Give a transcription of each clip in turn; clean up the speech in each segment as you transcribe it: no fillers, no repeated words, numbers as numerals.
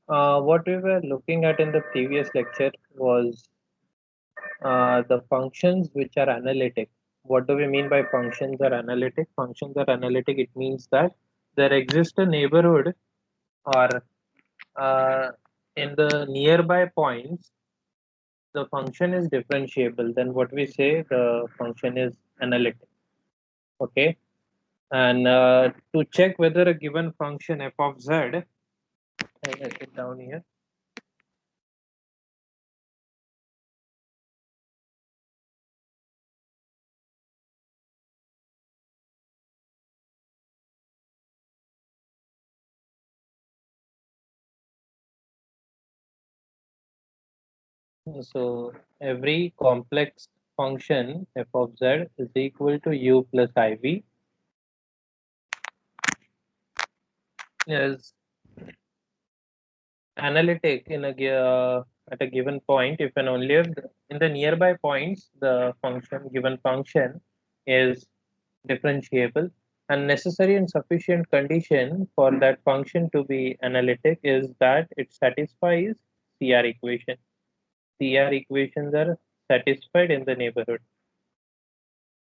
What we were looking at in the previous lecture was the functions which are analytic. What do we mean by functions are analytic? Functions are analytic. It means that there exists a neighborhood or uh, in the nearby points, the function is differentiable. Then what we say the function is analytic. Okay. And to check whether a given function f of z, I'll write it down here. So every complex function f of z is equal to u plus iv is analytic at a given point if and only if in the nearby points the given function is differentiable, and necessary and sufficient condition for that function to be analytic is that it satisfies CR equation. CR equations are satisfied in the neighborhood.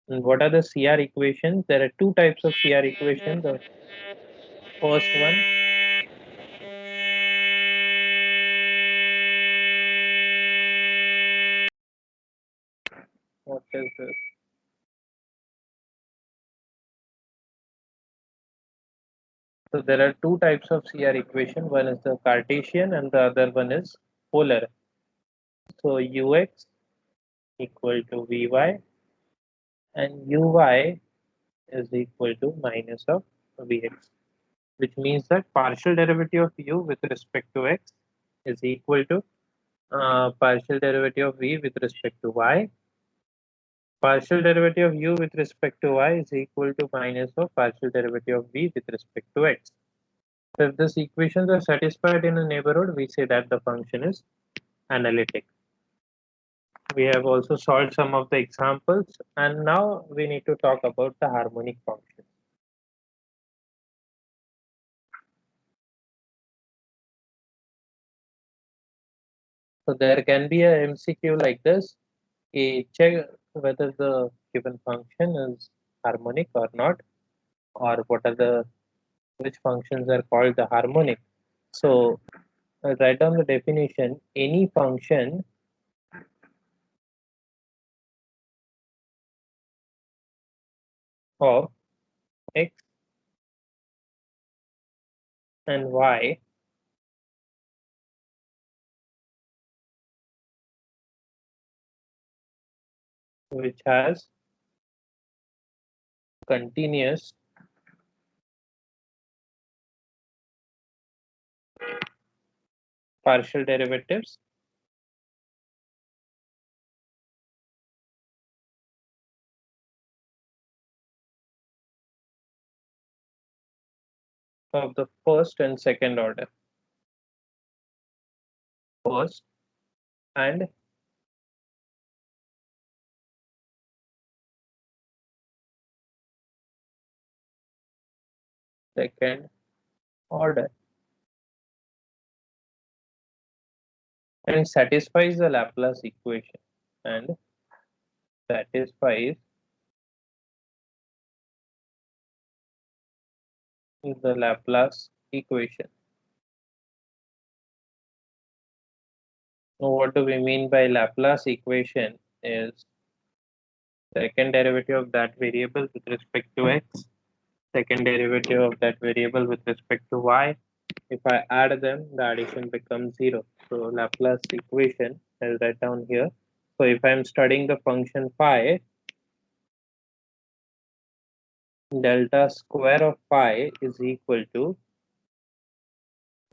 And what are the CR equations? There are two types of CR equations. The first one, what is this? So there are two types of CR equation. One is the Cartesian and the other one is polar. So Ux equal to Vy and Uy is equal to minus of Vx, which means that partial derivative of u with respect to x is equal to partial derivative of v with respect to y. Partial derivative of u with respect to y is equal to minus of partial derivative of v with respect to x. So if these equations are satisfied in a neighborhood, we say that the function is analytic. We have also solved some of the examples, and now we need to talk about the harmonic function. So there can be a MCQ like this. Check whether the given function is harmonic or not, or what are the which functions are called the harmonic. So write down the definition. Any function of x and y which has continuous partial derivatives of the first and second order. First and second order, and satisfies the Laplace equation and satisfies the Laplace equation. Now, what do we mean by Laplace equation is second derivative of that variable with respect to x, second derivative of that variable with respect to y. If I add them, the addition becomes 0. So Laplace equation, I'll write down here. So if I'm studying the function phi, delta square of phi is equal to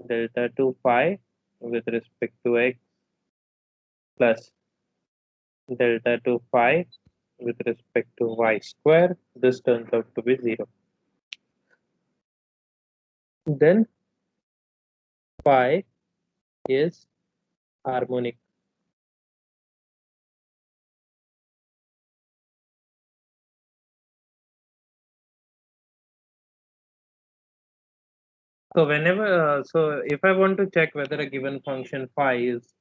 delta 2 phi with respect to x plus delta 2 phi with respect to y square. This turns out to be 0. Then phi is harmonic. So whenever, so if I want to check whether a given function phi is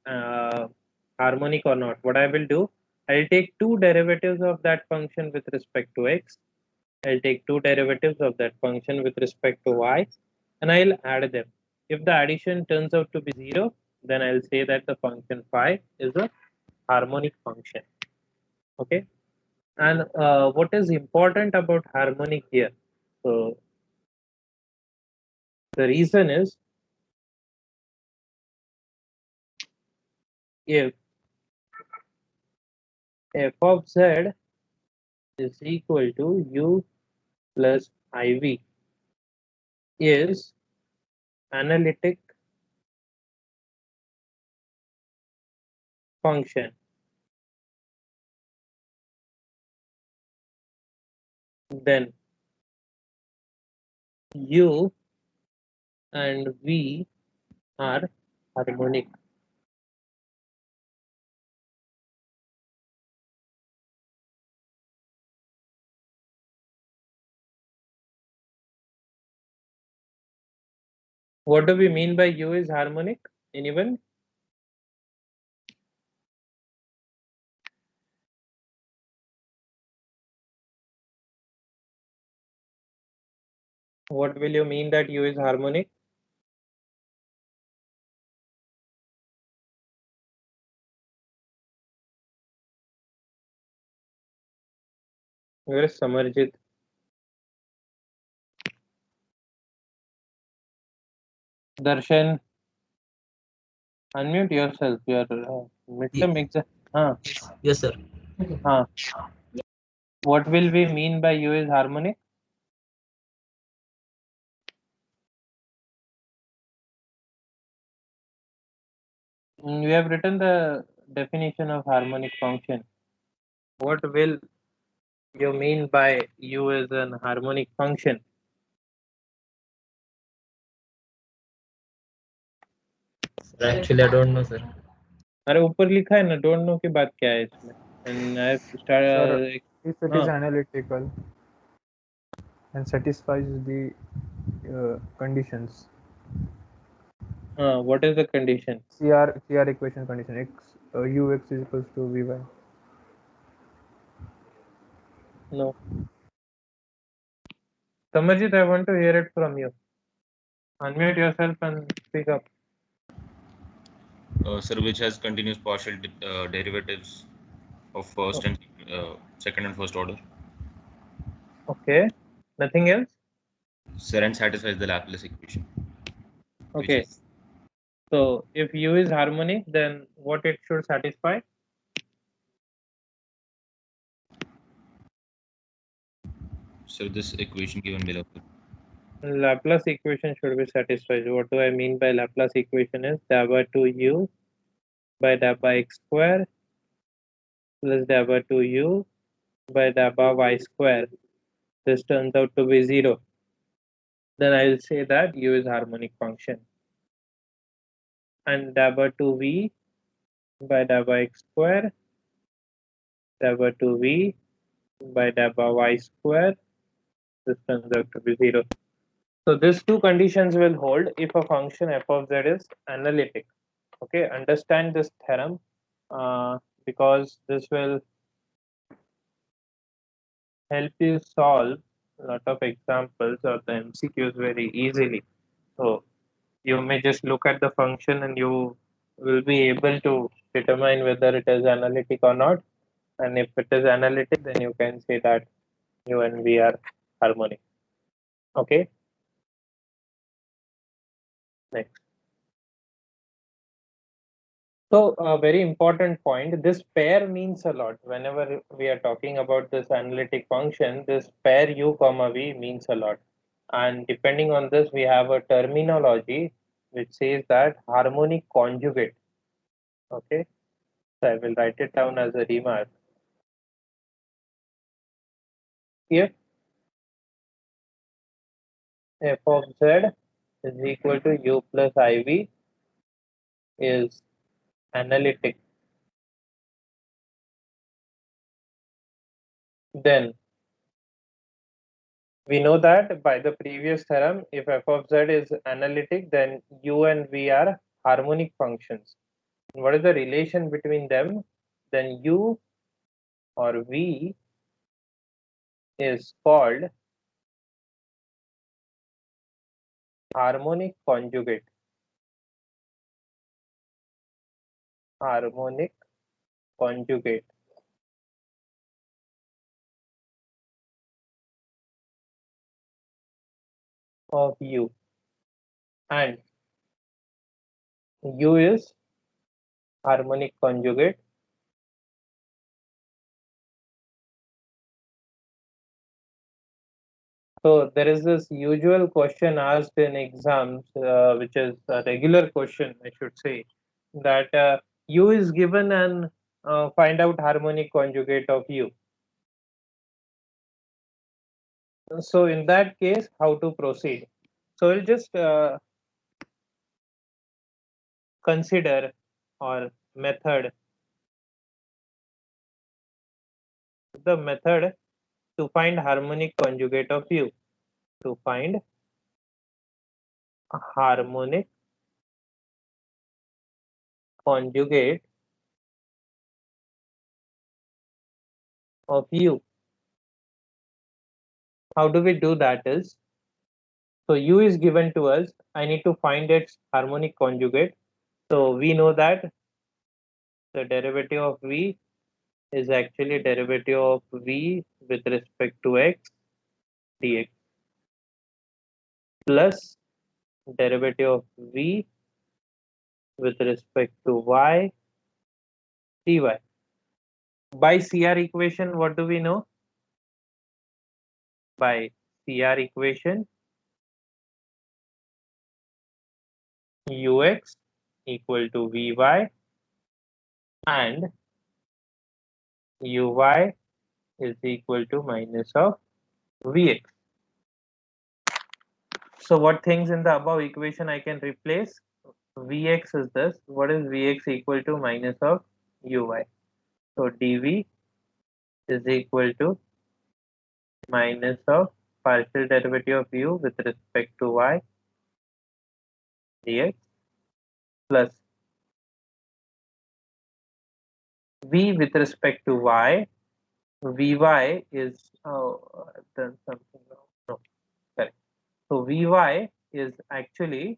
harmonic or not, what I will do, I'll take two derivatives of that function with respect to x. I'll take two derivatives of that function with respect to y, and I'll add them. If the addition turns out to be 0, then I'll say that the function phi is a harmonic function. Okay. And what is important about harmonic here? So the reason is, if f of z is equal to u plus iv is analytic function, then u and v are harmonic. What do we mean by u is harmonic? Anyone? What will you mean that u is harmonic? Where is Samarjit? Darshan, unmute yourself. Your midterm exam. Yes, sir. What will we mean by u is harmonic? We have written the definition of harmonic function. What will you mean by u is an harmonic function? Actually, I don't know, sir. अरे ऊपर लिखा है ना, don't know की बात क्या है इसमें? And I have Sir, started. if it is analytical and satisfies the conditions, What is the condition? CR equation condition, x ux is equals to vy. No. Samarjit, I want to hear it from you. Unmute yourself and speak up. Sir, which has continuous partial derivatives of first and second and first order. Okay. Nothing else? Sir, and satisfies the Laplace equation. Okay. So if u is harmonic, then what it should satisfy? So this equation given below. Laplace equation should be satisfied. What do I mean by Laplace equation is da by 2u by da by x square plus da by 2u by da by y square. This turns out to be 0. Then I will say that u is harmonic function. And da by 2v by da by x square, da by 2v by da by y square. This turns out to be 0. So these two conditions will hold if a function f of z is analytic. Okay, understand this theorem because this will help you solve a lot of examples of the MCQs very easily. So you may just look at the function and you will be able to determine whether it is analytic or not. And if it is analytic, then you can say that u and v are harmonic. Okay. Next. So a very important point, this pair means a lot. Whenever we are talking about this analytic function, this pair u comma v means a lot. And depending on this, we have a terminology which says that harmonic conjugate. Okay. So I will write it down as a remark. If f of z is equal to u plus iv is analytic, then We know that by the previous theorem, if f of z is analytic, then u and v are harmonic functions. And what is the relation between them? Then u or v is called harmonic conjugate. Harmonic conjugate of u, and u is harmonic conjugate So there is this usual question asked in exams, which is a regular question, I should say, that u is given and find out harmonic conjugate of u. So in that case, how to proceed? So we'll just consider or method, the method to find harmonic conjugate of u. To find a harmonic conjugate of u. How do we do that is, so u is given to us, I need to find its harmonic conjugate. So we know that the derivative of v is actually derivative of v with respect to x dx plus derivative of v with respect to y dy. By CR equation, what do we know? By CR equation, ux equal to vy and uy is equal to minus of vx. So what things in the above equation I can replace? Vx is this. What is Vx equal to? Minus of uy. So dv is equal to minus of partial derivative of u with respect to y dx plus v with respect to y. Vy is I've done something wrong. No, correct. So Vy is actually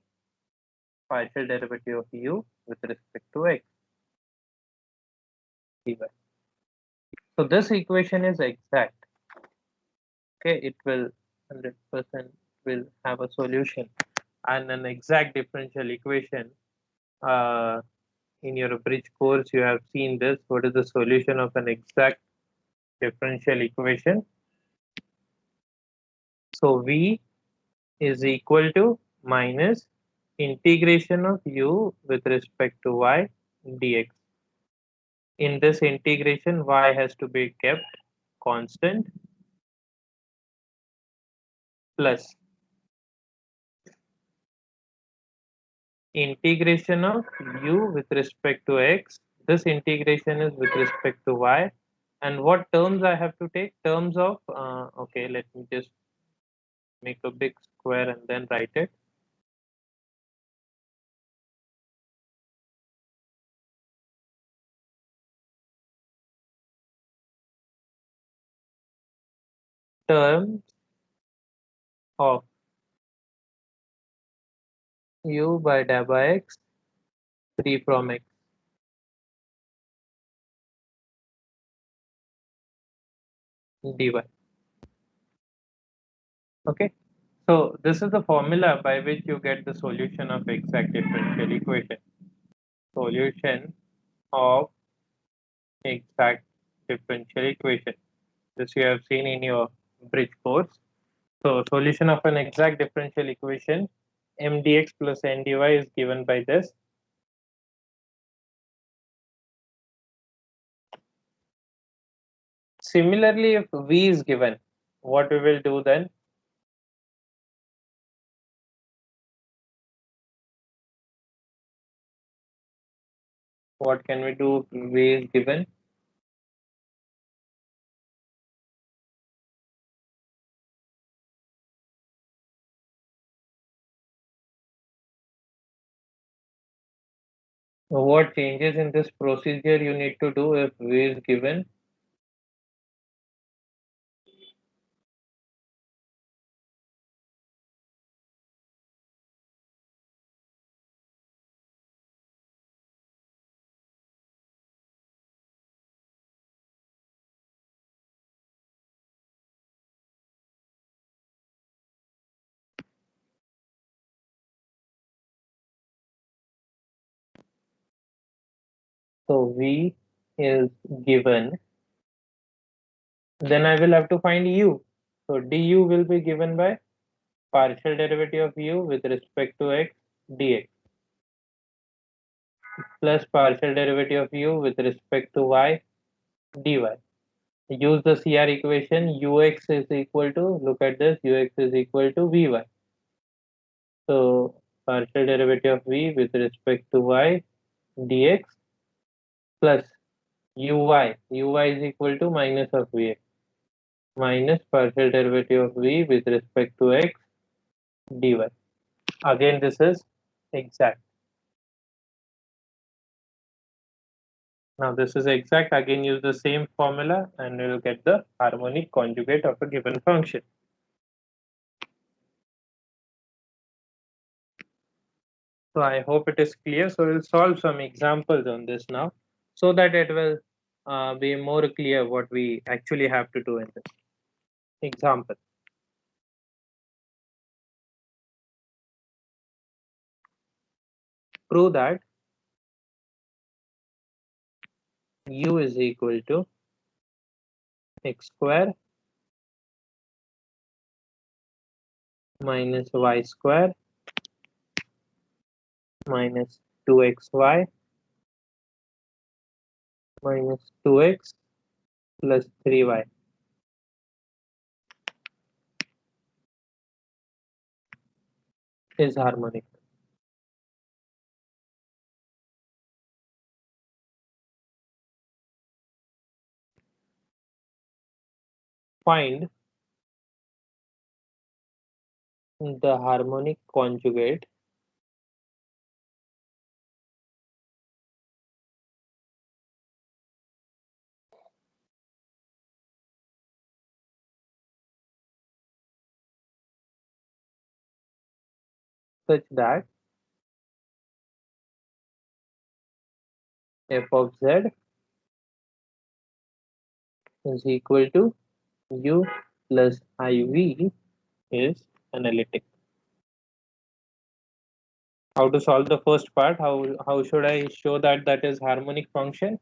partial derivative of u with respect to x dy. So this equation is exact. Okay, it will 100% will have a solution, and an exact differential equation. In your bridge course, you have seen this. What is the solution of an exact differential equation? So v is equal to minus integration of u with respect to y dx. In this integration, y has to be kept constant plus integration of u with respect to x. This integration is with respect to y. And what terms I have to take? Terms of, okay, let me just make a big square and then write it. Terms of u by del by x free from x dy. Okay, so this is the formula by which you get the solution of exact differential equation. Solution of exact differential equation. This you have seen in your bridge course. So solution of an exact differential equation, m dx plus n dy is given by this. Similarly, if v is given, what we will do then? What can we do if v is given? What changes in this procedure you need to do if V is given? So V is given, then I will have to find U. So du will be given by partial derivative of u with respect to x dx plus partial derivative of u with respect to y dy. Use the CR equation, ux is equal to, look at this, ux is equal to vy. So partial derivative of v with respect to y dx plus uy is equal to minus of vx minus partial derivative of v with respect to x dy. Again, this is exact. Now this is exact. Again, use the same formula and we will get the harmonic conjugate of a given function. So I hope it is clear. So we'll solve some examples on this now so that it will be more clear what we actually have to do in this example. Prove that u is equal to x square minus y square minus 2xy minus 2x plus 3y is harmonic. Find the harmonic conjugate such that f of z is equal to u plus iv is analytic. How to solve the first part? How should I show that that is harmonic function?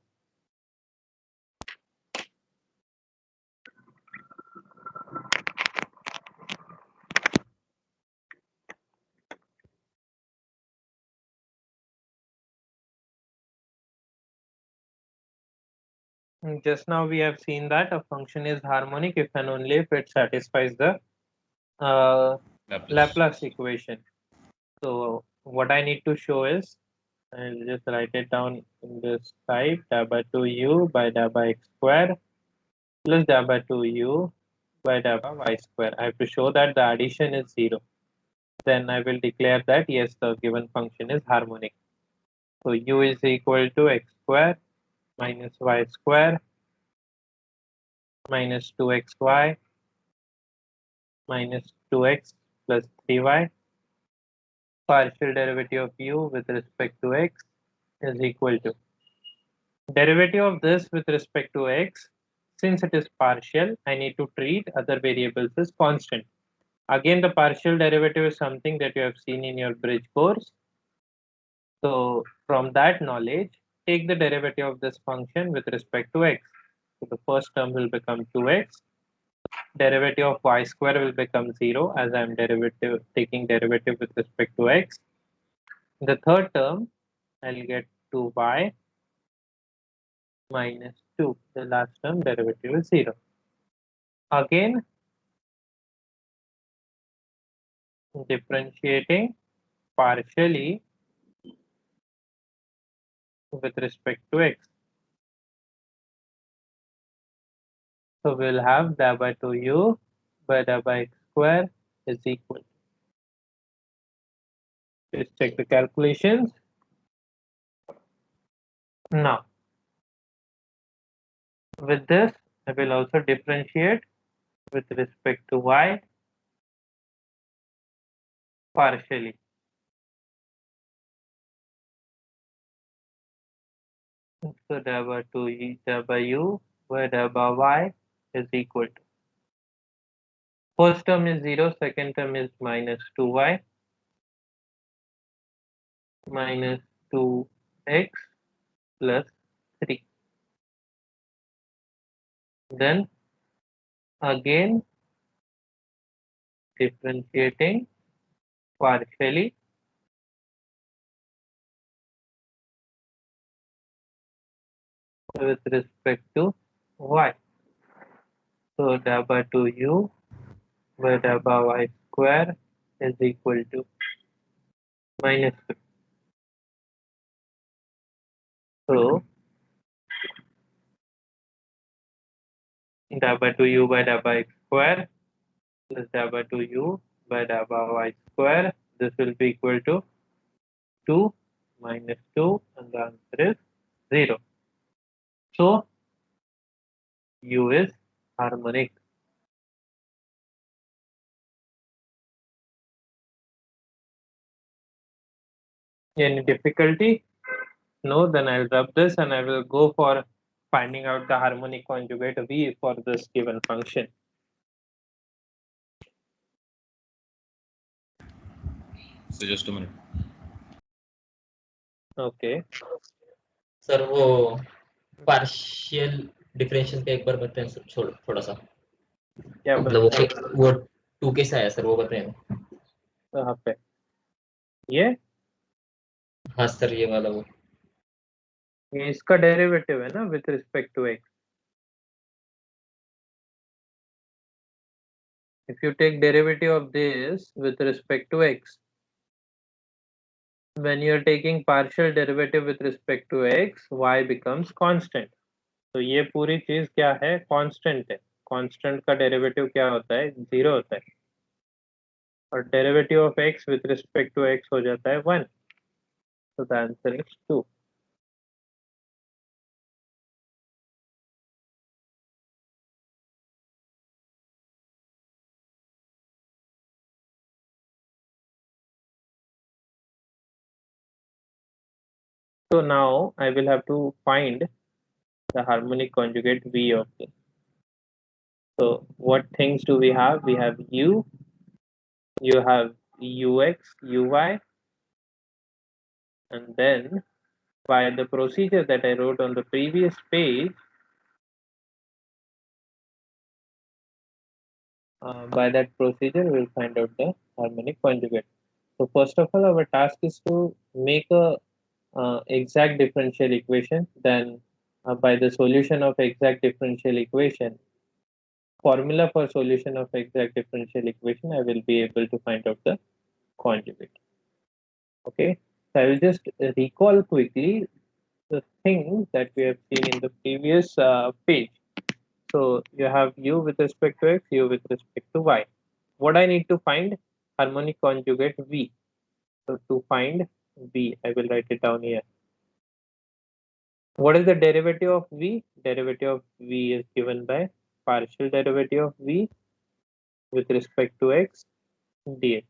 Just now we have seen that a function is harmonic if and only if it satisfies the Laplace equation. So what I need to show is, I'll just write it down in this type, da by 2u by da by x square plus da by 2u by da by y square. I have to show that the addition is 0. Then I will declare that yes, the given function is harmonic. So u is equal to x square minus y square minus 2xy minus 2x plus 3y. Partial derivative of u with respect to x is equal to derivative of this with respect to x. Since it is partial, I need to treat other variables as constant. Again, the partial derivative is something that you have seen in your bridge course. So from that knowledge, take the derivative of this function with respect to x. So the first term will become 2x. Derivative of y square will become 0 as I am taking derivative with respect to x. In the third term, I'll get 2y minus 2. The last term derivative is 0. Again, differentiating partially with respect to x. So we'll have da by 2u by da by x square is equal. Just check the calculations. Now, with this, I will also differentiate with respect to y partially. So del by 2 del by u by del by y is equal to, first term is 0, second term is minus 2y minus 2x plus 3. Then again differentiating partially with respect to y. So del by 2u by del by y square is equal to minus 2. So del by 2u by del by x square plus del by 2u by del by y square. This will be equal to 2 minus 2 and the answer is 0. So u is harmonic. Any difficulty? No, then I'll rub this and I will go for finding out the harmonic conjugate v for this given function. So just a minute. Okay. Sir वो partial differential का एक बार बताएं sir, थोड़ा सा, क्या मतलब वो to कैसा आया सर, वो बताएं। कहाँ पे? ये हाँ सर, ये वाला वो। इसका डेरिवेटिव है ना with respect to x. If you take derivative of this with respect to x, when you are taking partial derivative with respect to x, y becomes constant. तो ये पूरी चीज क्या है? कांस्टेंट है. कांस्टेंट का डेरिवेटिव क्या होता है? 0 होता है. और derivative of x with respect to x हो जाता है 1. So the answer is 2. So now I will have to find the harmonic conjugate v of this. So what things do we have? We have u, you have ux, uy, and then by the procedure that I wrote on the previous page, by that procedure we will find out the harmonic conjugate. So first of all, our task is to make a exact differential equation. Then by the solution of exact differential equation, formula for solution of exact differential equation, I will be able to find out the conjugate. Okay, so I will just recall quickly the things that we have seen in the previous page. So you have u with respect to x, u with respect to y. What I need to find? Harmonic conjugate v. So to find v, I will write it down here. What is the derivative of v? Derivative of v is given by partial derivative of v with respect to x dx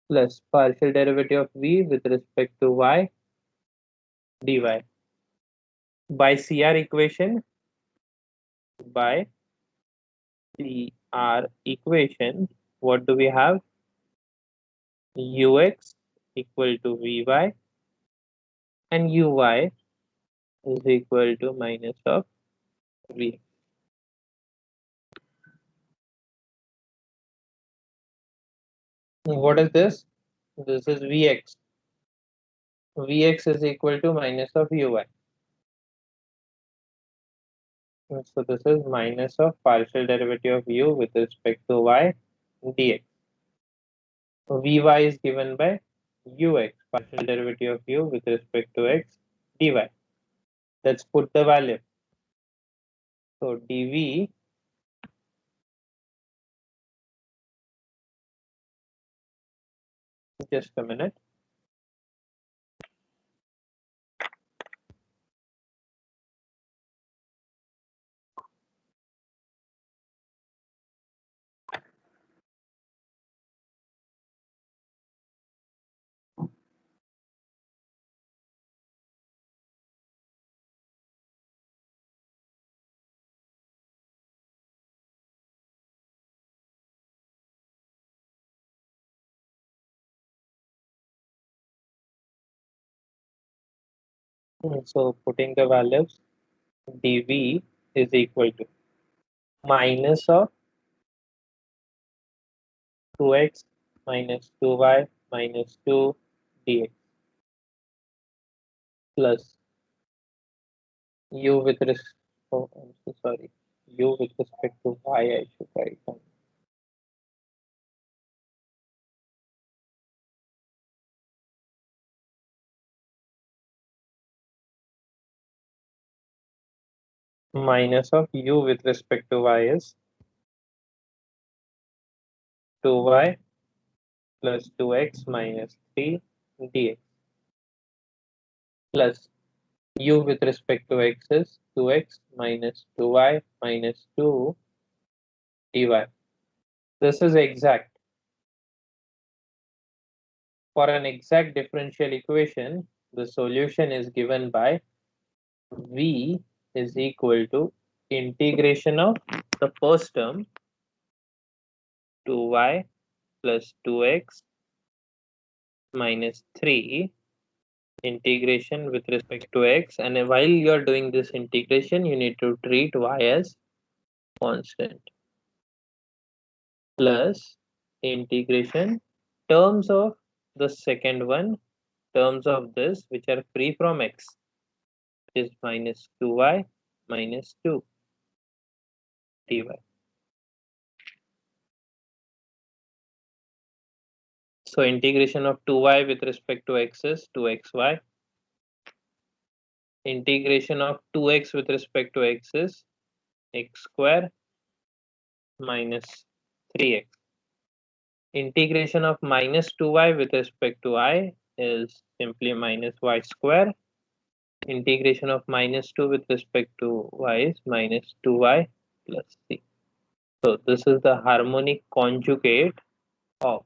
plus partial derivative of v with respect to y dy. By CR equation, what do we have? Ux equal to vy and uy is equal to minus of v. What is this? This is vx. Vx is equal to minus of uy. So this is minus of partial derivative of u with respect to y dx. Vy is given by ux, partial derivative of u with respect to x dy. Let's put the value. So dv just a minute. So putting the values, dv is equal to minus of 2x minus 2y minus 2 dx plus u with respect, oh, I'm so sorry, u with respect to y I should write down. Minus of u with respect to y is 2y plus 2x minus 3 dx plus u with respect to x is 2x minus 2y minus 2 dy. This is exact. For an exact differential equation, the solution is given by v is equal to integration of the first term 2y plus 2x minus 3 integration with respect to x, and while you are doing this integration you need to treat y as constant plus integration terms of the second one, terms of this which are free from x, is minus 2y minus 2 dy. So integration of 2y with respect to x is 2xy. Integration of 2x with respect to x is x square minus 3x. Integration of minus 2y with respect to I is simply minus y square. Integration of minus 2 with respect to y is minus 2y plus c. So this is the harmonic conjugate of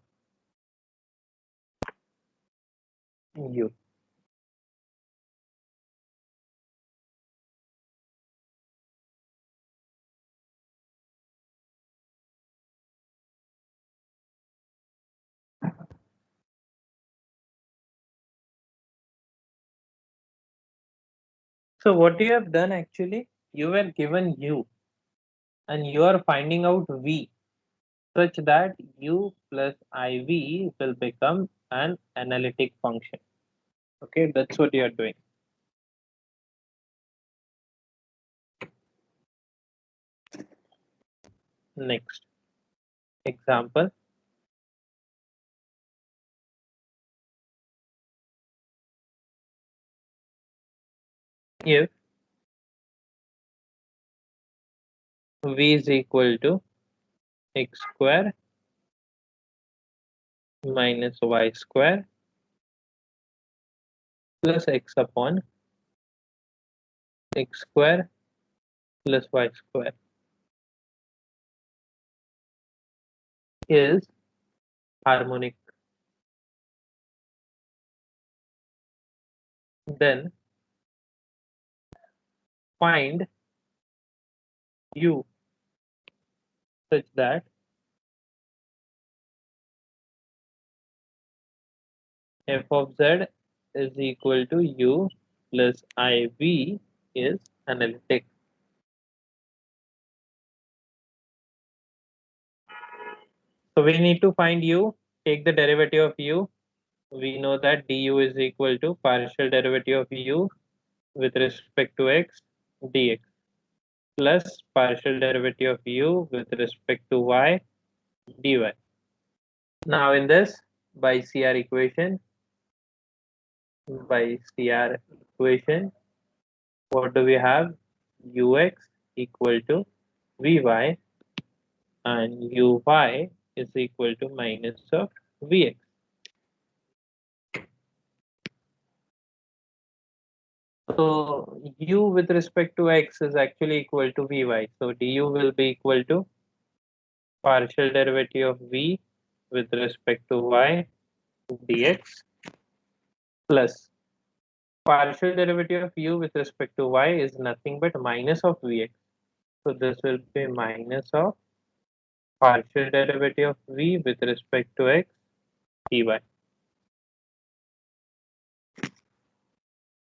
u. So what you have done actually, you were given u and you are finding out v such that u plus iv will become an analytic function. Okay, that's what you are doing. Next example. If v is equal to x square minus y square plus x upon x square plus y square is harmonic, then find u such that f of z is equal to u plus iv is analytic. So we need to find u, take the derivative of u. We know that du is equal to partial derivative of u with respect to x dx plus partial derivative of u with respect to y dy. Now in this, by CR equation, what do we have? Ux equal to Vy and Uy is equal to minus of Vx. So u with respect to x is actually equal to Vy. So du will be equal to partial derivative of V with respect to y dx plus partial derivative of u with respect to y is nothing but minus of Vx. So this will be minus of partial derivative of v with respect to x dy.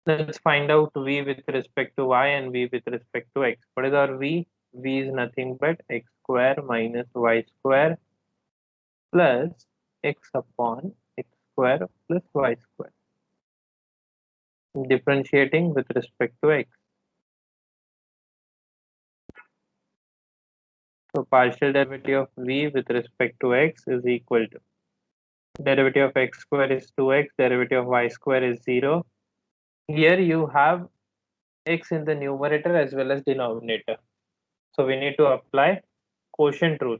Let's find out v with respect to y and v with respect to x. What is our v? V is nothing but x square minus y square plus x upon x square plus y square. Differentiating with respect to x. So partial derivative of v with respect to x is equal to derivative of x square is 2x, derivative of y square is 0. Here you have x in the numerator as well as denominator. So we need to apply quotient rule.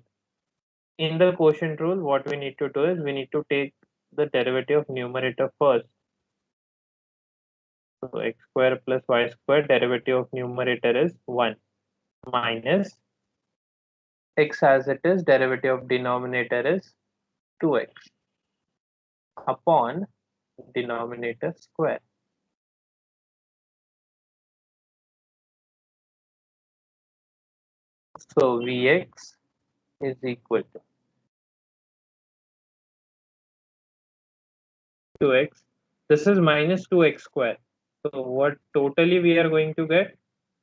In the quotient rule, what we need to do is we need to take the derivative of numerator first. So x square plus y square, derivative of numerator is 1 minus x as it is, derivative of denominator is 2x upon denominator square. So Vx is equal to 2x. This is minus 2x square. So what totally we are going to get?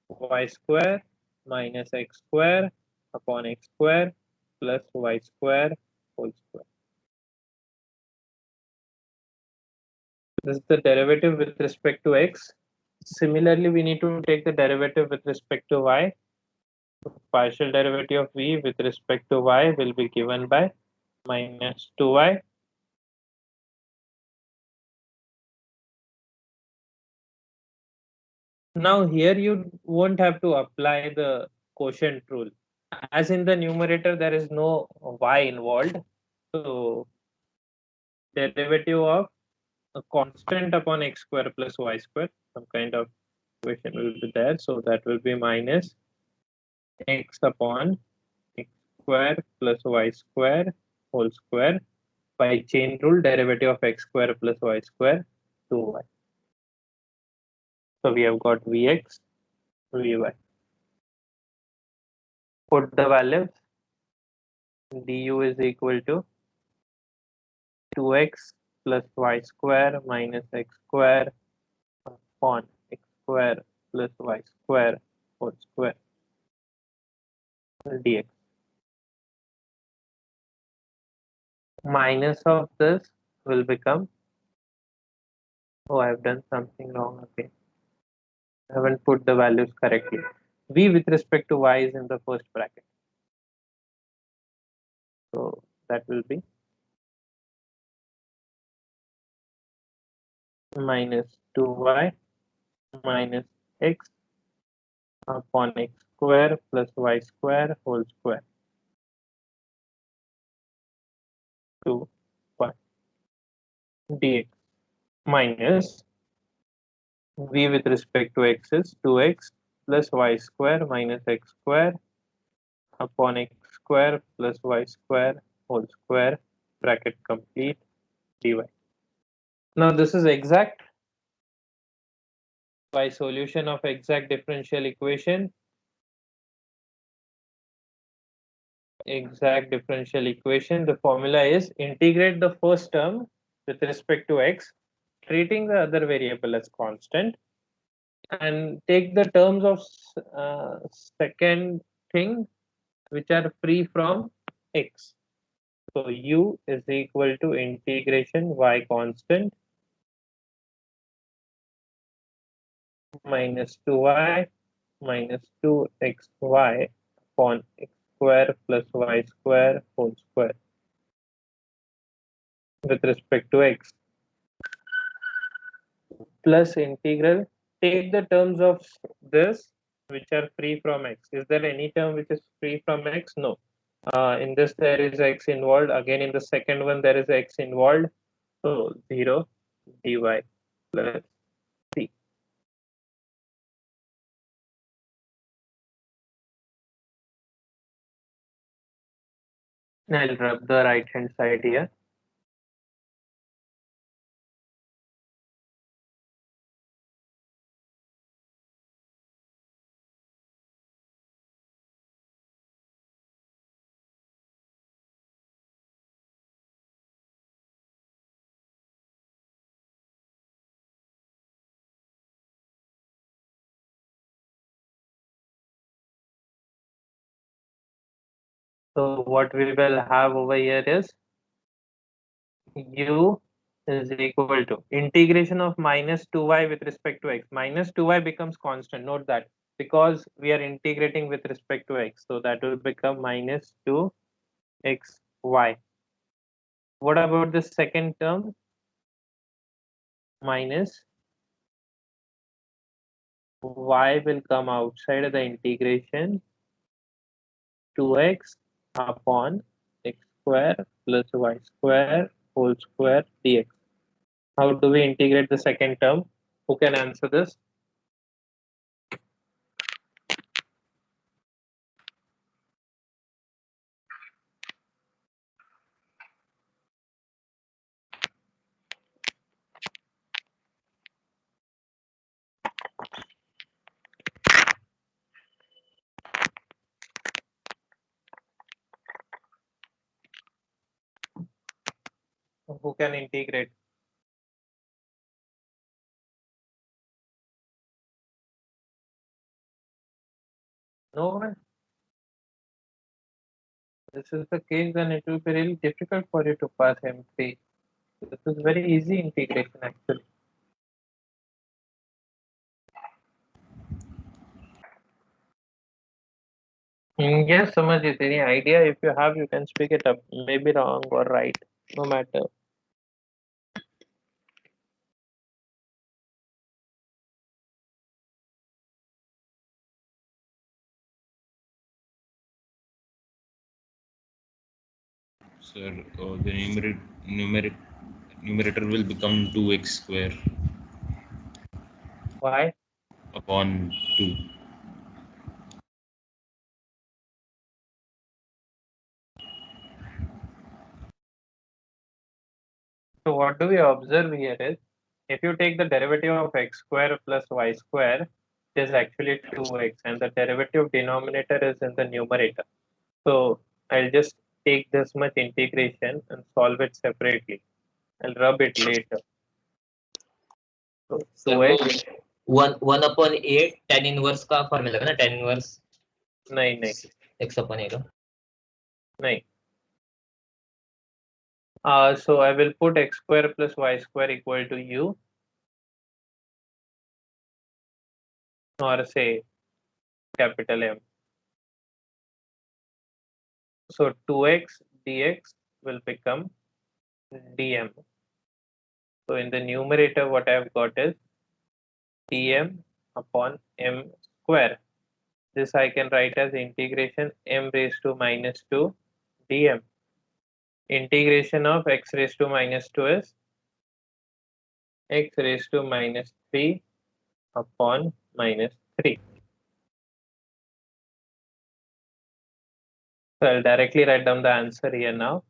Y square minus x square upon x square plus y square whole square. This is the derivative with respect to x. Similarly, we need to take the derivative with respect to y. Partial derivative of v with respect to y will be given by minus 2y. Now here you won't have to apply the quotient rule. As in the numerator, there is no y involved. So derivative of a constant upon x square plus y square, some kind of equation will be there. So that will be minus x upon x square plus y square whole square by chain rule, derivative of x square plus y square 2y. So we have got vx, vy. Put the values. Du is equal to 2x plus y square minus x square upon x square plus y square whole square dx. Minus of this will become, oh, I've done something wrong again. I haven't put the values correctly. V with respect to y is in the first bracket. So that will be minus 2y minus x upon x square plus y square whole square 2y dx minus v with respect to x is 2x plus y square minus x square upon x square plus y square whole square bracket complete dy. Now this is exact. By solution of exact differential equation, the formula is integrate the first term with respect to x, treating the other variable as constant, and take the terms of second thing which are free from x. So u is equal to integration y constant minus 2y minus 2xy upon x square plus y square whole square with respect to x plus integral. Take the terms of this which are free from x. Is there any term which is free from x? No. In this there is x involved. Again in the second one there is x involved. So 0 dy plus c. I'll rub the right hand side here. So what we will have over here is u is equal to integration of minus 2y with respect to x. Minus 2y becomes constant. Note that because we are integrating with respect to x. So that will become minus 2xy. What about the second term? Minus y will come outside of the integration 2x upon x square plus y square whole square dx. How do we integrate the second term? Who can answer this? Who can integrate? No one. This is the case, then it will be really difficult for you to pass M3. This is very easy integration actually. Yes, Samajit, any idea? If you have, you can speak it up. Maybe wrong or right, no matter. Sir, the numerator will become 2x square Why? upon 2. So what do we observe here is, if you take the derivative of x square plus y square, it is actually 2x, and the derivative denominator is in the numerator. So I'll just take this much integration and solve it separately. I'll rub it later. So So 2x, 1 upon 8 tan inverse का formula का ना tan inverse नहीं x upon a का. नहीं. So I will put x square plus y square equal to u, or say capital M. So 2x dx will become dm. So in the numerator, what I've got is dm upon m square. This I can write as integration m raised to minus 2 dm. Integration of x raised to minus 2 is x raised to minus 3 upon minus 3. So I'll directly write down the answer here now.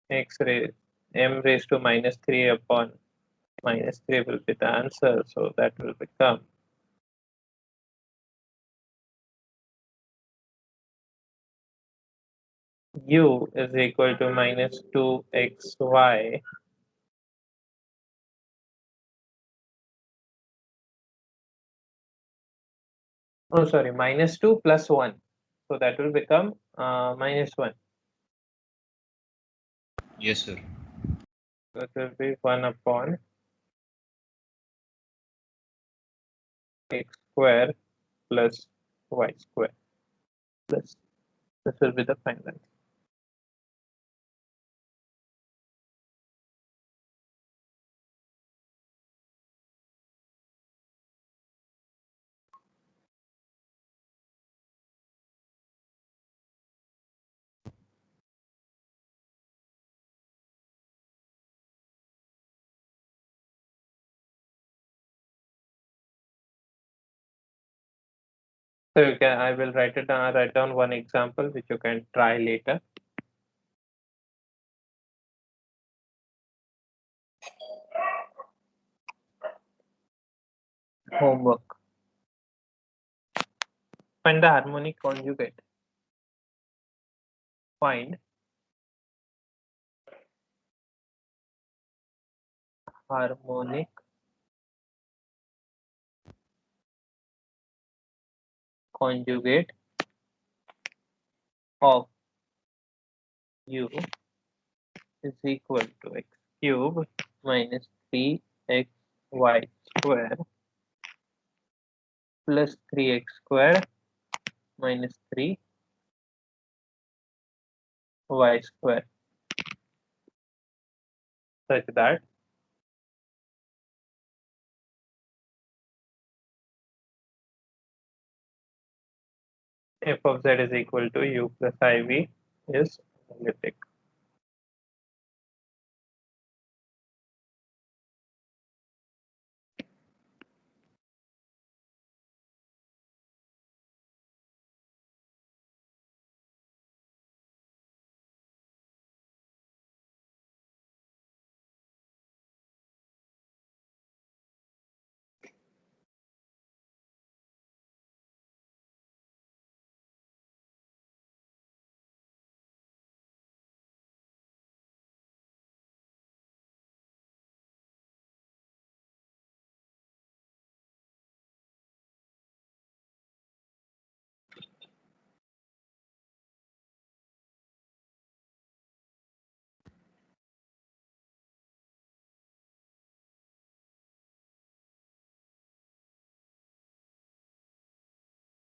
X raised m raised to minus 3 upon minus 3 will be the answer. So that will become u is equal to minus 2xy minus 2 plus 1. So that will become minus 1. Yes, sir. So it will be 1 upon x square plus y square plus this will be the final answer. So you can, I will write it down. Write down one example which you can try later. Homework. Find the harmonic conjugate. Find harmonic conjugate of u is equal to x cube minus 3xy square plus 3x square minus 3y square, such that f of z is equal to u plus iv is analytic.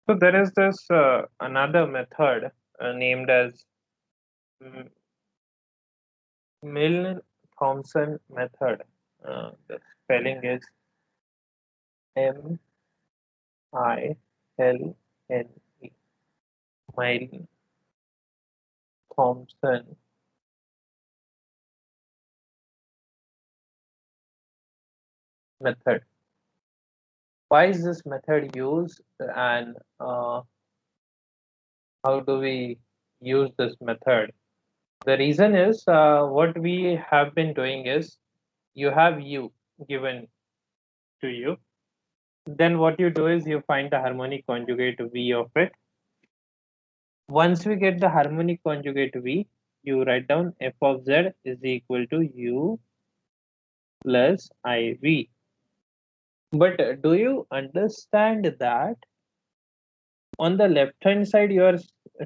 So there is this another method named as Milne-Thompson method. The spelling is Milne. Milne-Thompson method. Why is this method used, and how do we use this method? The reason is what we have been doing is you have u given to you. Then what you do is you find the harmonic conjugate v of it. Once we get the harmonic conjugate v, you write down f of z is equal to u plus iv. But do you understand that on the left hand side you are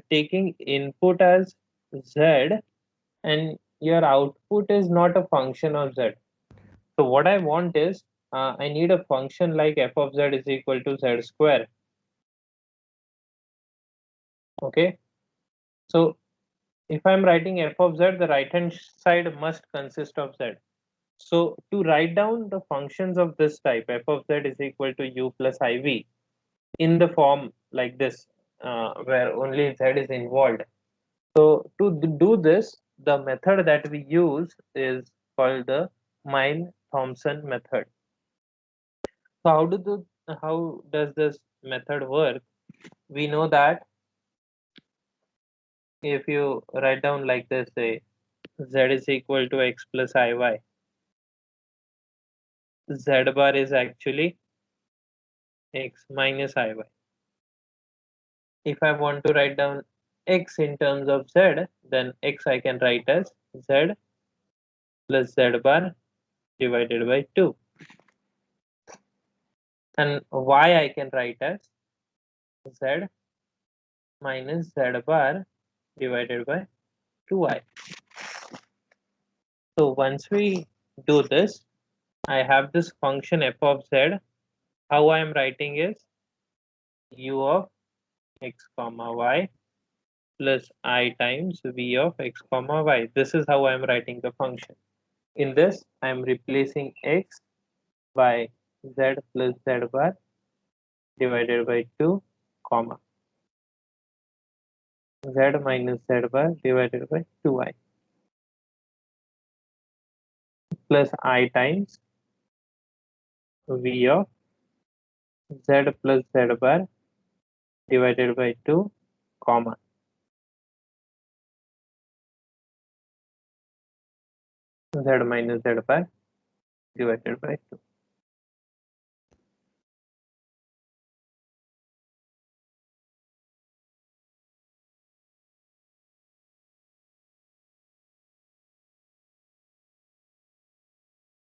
taking input as z and your output is not a function of z? So what I want is I need a function like f of z is equal to z square. Okay, so if I'm writing f of z, the right hand side must consist of z. So to write down the functions of this type, f of z is equal to u plus iv in the form like this, where only z is involved. So to do this, the method that we use is called the Milne-Thompson method. So how does this method work? We know that if you write down like this, say z is equal to x plus iy, z bar is actually x minus iy. If I want to write down x in terms of z, then x I can write as z plus z bar divided by 2, and y I can write as z minus z bar divided by 2i. So once we do this, I have this function f of z. How I am writing is u of x comma y plus I times v of x comma y. This is how I am writing the function. In this, I am replacing x by z plus z bar divided by 2, comma z minus z bar divided by 2i plus I times v of z plus z bar divided by 2, comma z minus z bar divided by 2.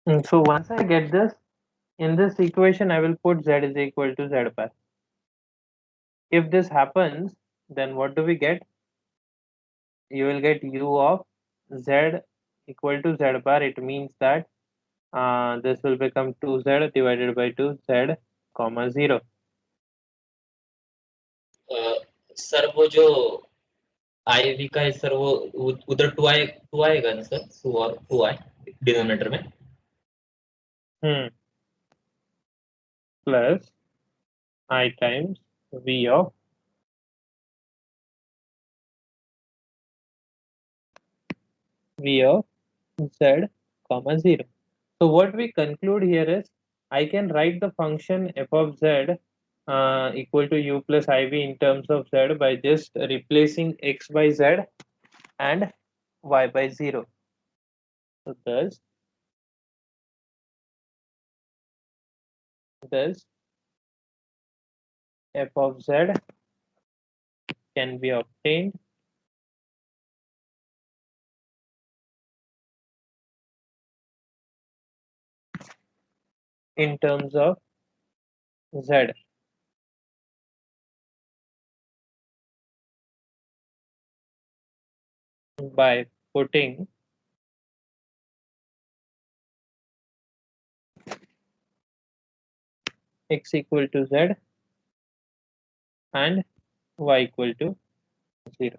And so once I get this, in this equation I will put z is equal to z bar. If this happens, then what do we get? You will get u of z equal to z bar. It means that this will become 2z divided by 2 z comma 0. Sir वो जो आई we का है sir वो उधर to आएगा ना sir, to I denominator में. Plus I times v of z comma 0. So what we conclude here is I can write the function f of z equal to u plus iv in terms of z by just replacing x by z and y by 0. So thus f of z can be obtained in terms of z by putting x equal to z and y equal to 0.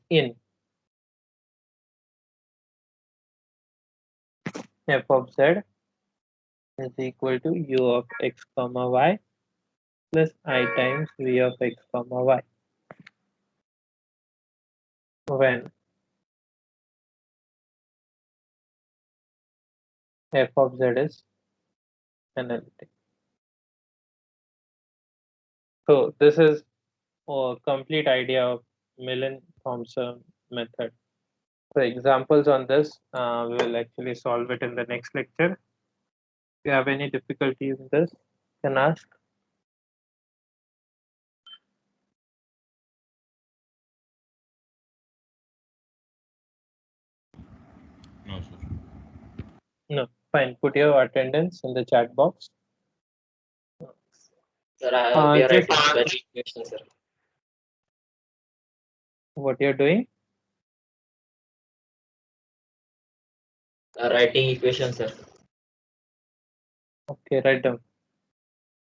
In f of z is equal to u of x comma y plus I times v of x comma y when f of z is analytic. So this is a complete idea of Millen-Thompson method. So examples on this, we will actually solve it in the next lecture. If you have any difficulties in this, you can ask. No, sir. No, fine. Put your attendance in the chat box. Sir, we are Just writing the equation, sir. what you're doing. Writing equation, sir. Okay, write down.